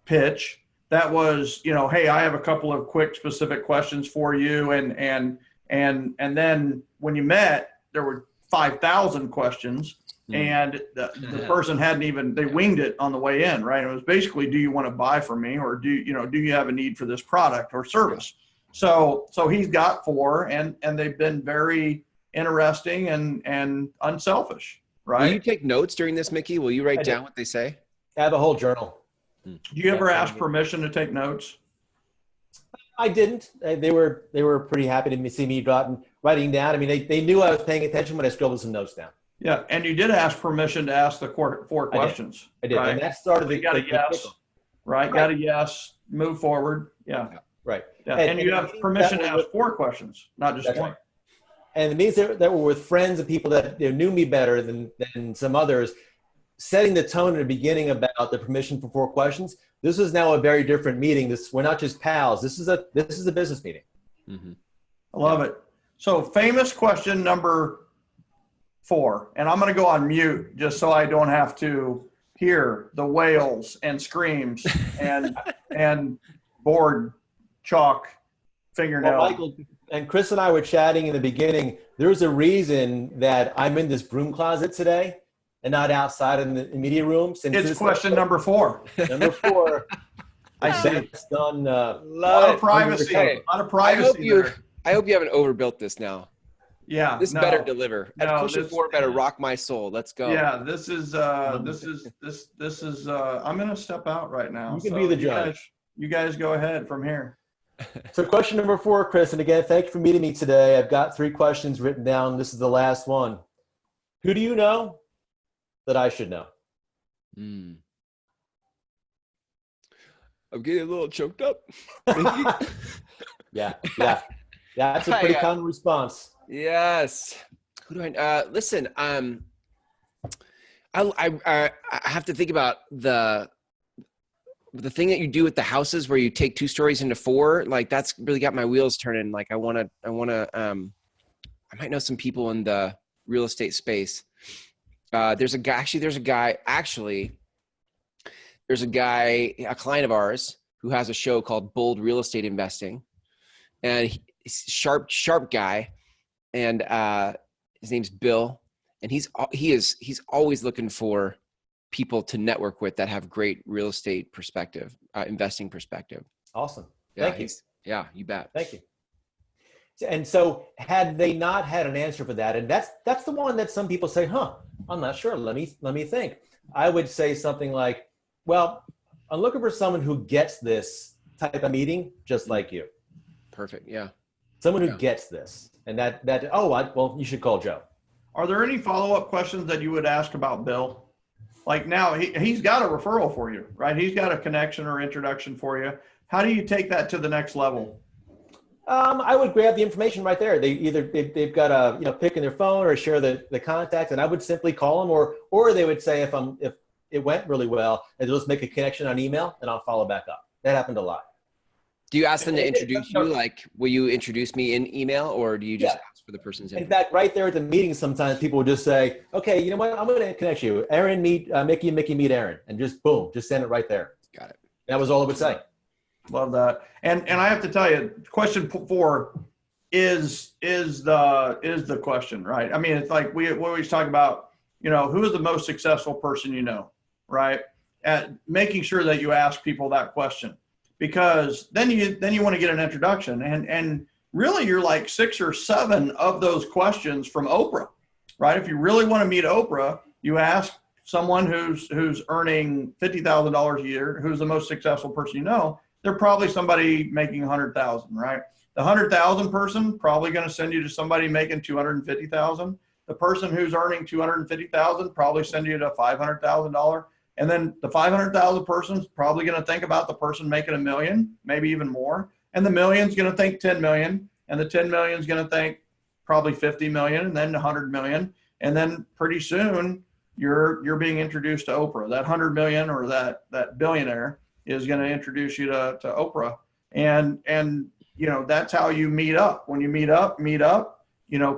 pitch that was, hey, I have a couple of quick specific questions for you. And then when you met, there were 5,000 questions. And the person they winged it on the way in, right? It was basically, do you want to buy from me, or do you have a need for this product or service? So he's got 4, and they've been very interesting and unselfish, right? Will you take notes during this, Mickey? Will you write down what they say? I have a whole journal. Do you ever ask permission to take notes? I didn't. They were pretty happy to see me writing down. I mean, they knew I was paying attention when I scribbled some notes down. Yeah, and you did ask permission to ask the 4 questions. I did. Right? And that started you got a yes, right? Got a yes, move forward. Yeah. Right. Yeah. And you have permission to ask 4 questions, not just 1. Right. And the meetings that were with friends and people that knew me better than some others, setting the tone in the beginning about the permission for 4 questions. This is now a very different meeting. We're not just pals. This is a business meeting. Mm-hmm. I love it. So famous question number 4, and I'm going to go on mute just so I don't have to hear the wails and screams and board chalk fingernail. Well, Michael and Chris and I were chatting in the beginning. There's a reason that I'm in this broom closet today and not outside in the media room. It's question number 4. Number 4. I see. It's done. A lot of privacy. A lot of privacy. I hope you haven't overbuilt this now. Yeah, this better deliver. Question 4 better rock my soul. Let's go. Yeah, this is. I'm going to step out right now. You can be the judge. You guys go ahead from here. So question number 4, Chris, and again, thank you for meeting me today. I've got 3 questions written down. This is the last one. Who do you know that I should know? Mm. I'm getting a little choked up. Yeah. That's a pretty common response. Yes. Who do I? Listen. I have to think about the thing that you do with the houses where you take 2 stories into 4. Like that's really got my wheels turning. Like I want to. I might know some people in the real estate space. There's a guy, a client of ours who has a show called Bold Real Estate Investing, and he's sharp guy. And his name's Bill, and he's always looking for people to network with that have great real estate perspective, investing perspective. Awesome. Yeah, Thank you. Yeah, you bet. Thank you. And so had they not had an answer for that, and that's the one that some people say, I'm not sure. Let me think. I would say something like, well, I'm looking for someone who gets this type of meeting just like you. Perfect. Yeah. Someone who gets this. And well, you should call Joe. Are there any follow-up questions that you would ask about Bill? Like now he's got a referral for you, right? He's got a connection or introduction for you. How do you take that to the next level? I would grab the information right there. They've got a pick in their phone or share the contact, and I would simply call them, or they would say if it went really well, and they'll just make a connection on email, and I'll follow back up. That happened a lot. Do you ask them to introduce you? Like, will you introduce me in email, or do you just ask for the person's info? In fact, right there at the meeting, sometimes people would just say, okay, you know what? I'm going to connect you. Aaron meet Mickey, and Mickey meet Aaron, and just boom, just send it right there. Got it. That was all it would say. Love that. And I have to tell you, question 4 is the question, right? I mean, it's like we always talk about, who is the most successful person you know, right? At making sure that you ask people that question, because then you want to get an introduction, and really you're like 6 or 7 of those questions from Oprah, right? If you really want to meet Oprah, you ask someone who's earning $50,000 a year, who's the most successful person you know. They're probably somebody making 100,000, right? The 100,000 person probably going to send you to somebody making 250,000. The person who's earning 250,000 probably send you to $500,000. And then the 500,000 person's probably going to think about the person making $1 million, maybe even more. And the million's going to think 10 million. And the 10 million is going to think probably 50 million, and then 100 million. And then pretty soon you're being introduced to Oprah. That 100 million or that billionaire is going to introduce you to Oprah. And that's how you meet up. When you meet up,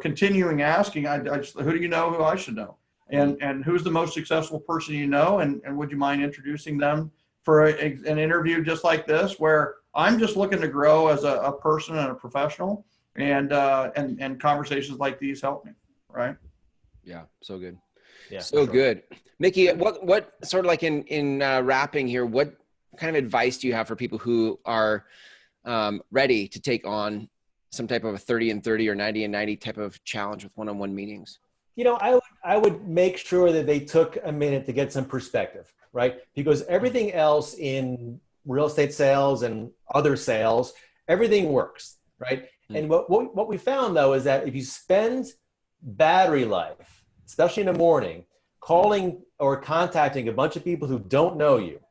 continuing asking, who do you know who I should know? And who's the most successful person you know? And would you mind introducing them for an interview just like this, where I'm just looking to grow as a person and a professional, and conversations like these help me, right? Yeah. So good. Yeah. So good. Mickey, what sort of like in wrapping here, what kind of advice do you have for people who are ready to take on some type of a 30 and 30 or 90 and 90 type of challenge with one-on-one meetings? I would make sure that they took a minute to get some perspective, right? Because everything else in real estate sales and other sales, everything works, right? Mm-hmm. And what we found, though, is that if you spend battery life, especially in the morning, calling or contacting a bunch of people who don't know you,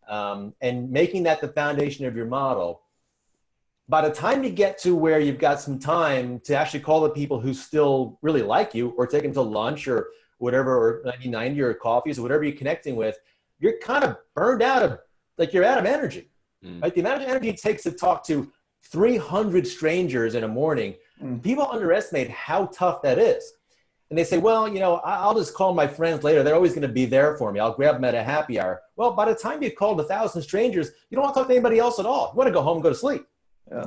and making that the foundation of your model, by the time you get to where you've got some time to actually call the people who still really like you, or take them to lunch or whatever, or 90 or coffees or whatever you're connecting with, you're kind of burned out you're out of energy. Right? The amount of energy it takes to talk to 300 strangers in a morning, people underestimate how tough that is. And they say, well, I'll just call my friends later. They're always going to be there for me. I'll grab them at a happy hour. Well, by the time you've called 1,000 strangers, you don't want to talk to anybody else at all. You want to go home and go to sleep.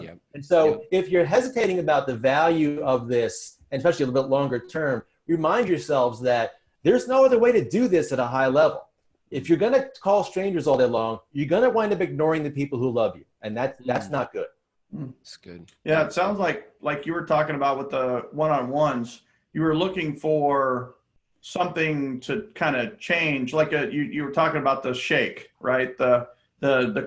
Yeah. And so if you're hesitating about the value of this, and especially a little bit longer term, remind yourselves that there's no other way to do this at a high level. If you're going to call strangers all day long, you're going to wind up ignoring the people who love you. And that's not good. It's good. Yeah. It sounds like you were talking about with the one-on-ones, you were looking for something to kind of change, like you were talking about the shake, right? The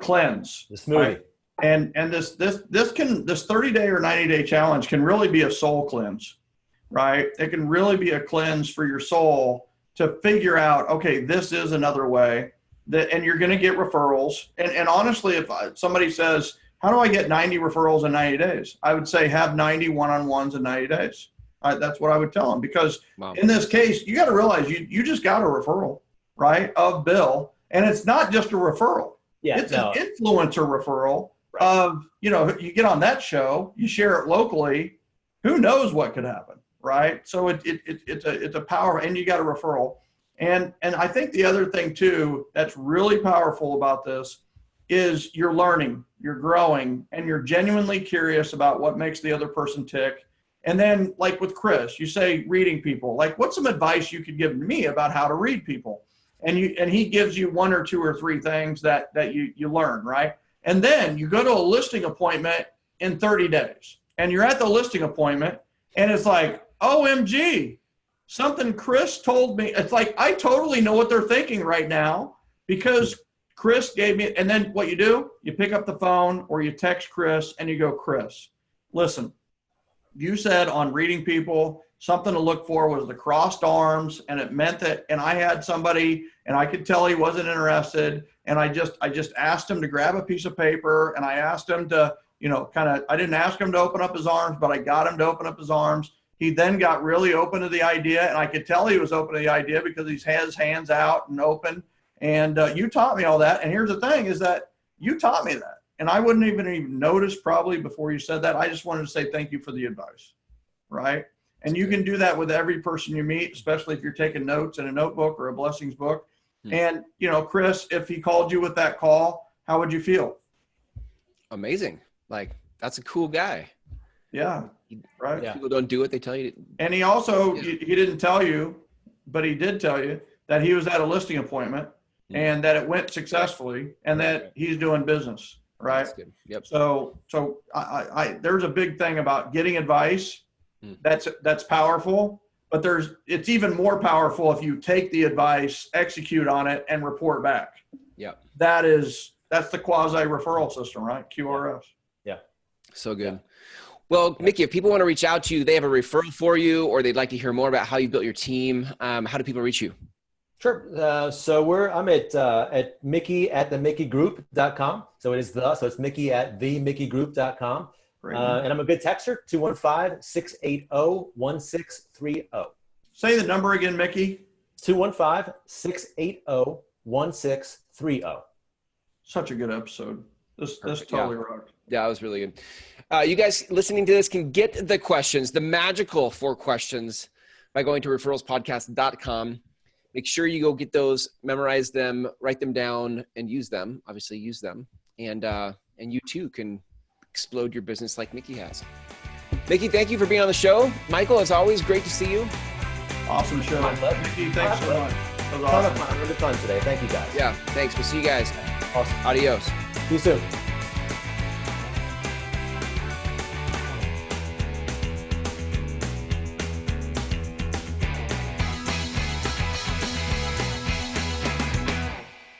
cleanse, the smoothie. Right? And this 30-day or 90-day challenge can really be a soul cleanse, right? It can really be a cleanse for your soul to figure out, okay, this is another way and you're going to get referrals. And honestly, if somebody says, how do I get 90 referrals in 90 days? I would say have 90 one-on-ones in 90 days. That's what I would tell them, because in this case, you got to realize you just got a referral, right, of Bill. And it's not just a referral. It's an influencer referral of, you get on that show, you share it locally, who knows what could happen, right? So it's a power, and you got a referral. And I think the other thing too that's really powerful about this is you're learning, you're growing, and you're genuinely curious about what makes the other person tick. And then, like with Chris, you say reading people. Like, what's some advice you could give me about how to read people? And he gives you 1 or 2 or 3 things that you learn, right? And then you go to a listing appointment in 30 days, and you're at the listing appointment, and it's like, OMG, something Chris told me. It's like, I totally know what they're thinking right now because Chris gave me, and then what you do, you pick up the phone or you text Chris and you go, Chris, listen, you said on reading people, something to look for was the crossed arms, and it meant that, and I had somebody and I could tell he wasn't interested. And I just asked him to grab a piece of paper, and I asked him to, I didn't ask him to open up his arms, but I got him to open up his arms. He then got really open to the idea, and I could tell he was open to the idea because he has his hands out and open. And you taught me all that. And here's the thing is that you taught me that. And I wouldn't even notice probably before you said that. I just wanted to say thank you for the advice, right? And you can do that with every person you meet, especially if you're taking notes in a notebook or a blessings book. And, Chris, if he called you with that call, how would you feel? Amazing. Like, that's a cool guy. Yeah. Right. Yeah. People don't do what they tell you to. And he also, he didn't tell you, but he did tell you that he was at a listing appointment and that it went successfully and that he's doing business. Right. That's good. Yep. So there's a big thing about getting advice. That's powerful, but it's even more powerful if you take the advice, execute on it, and report back. Yeah. That's the quasi referral system, right? QRS. Yeah. So good. Yeah. Well, Mickey, if people want to reach out to you, they have a referral for you, or they'd like to hear more about how you built your team, how do people reach you? Sure. So I'm at Mickey at themickey.group.com. So it's Mickey at themickey.group.com. And I'm a good texter, 215-680-1630. Say the number again, Mickey. 215-680-1630. Such a good episode. This totally rocked. Yeah, it was really good. You guys listening to this can get the questions, the magical 4 questions, by going to referralspodcast.com. Make sure you go get those, memorize them, write them down, and use them. Obviously, use them. And you too can explode your business like Mickey has. Mickey, thank you for being on the show. Michael, as always, great to see you. Awesome show. Mickey, thanks so much. That was awesome. Really fun today. Thank you, guys. Yeah, thanks. We'll see you guys. Awesome. Adios. See you soon.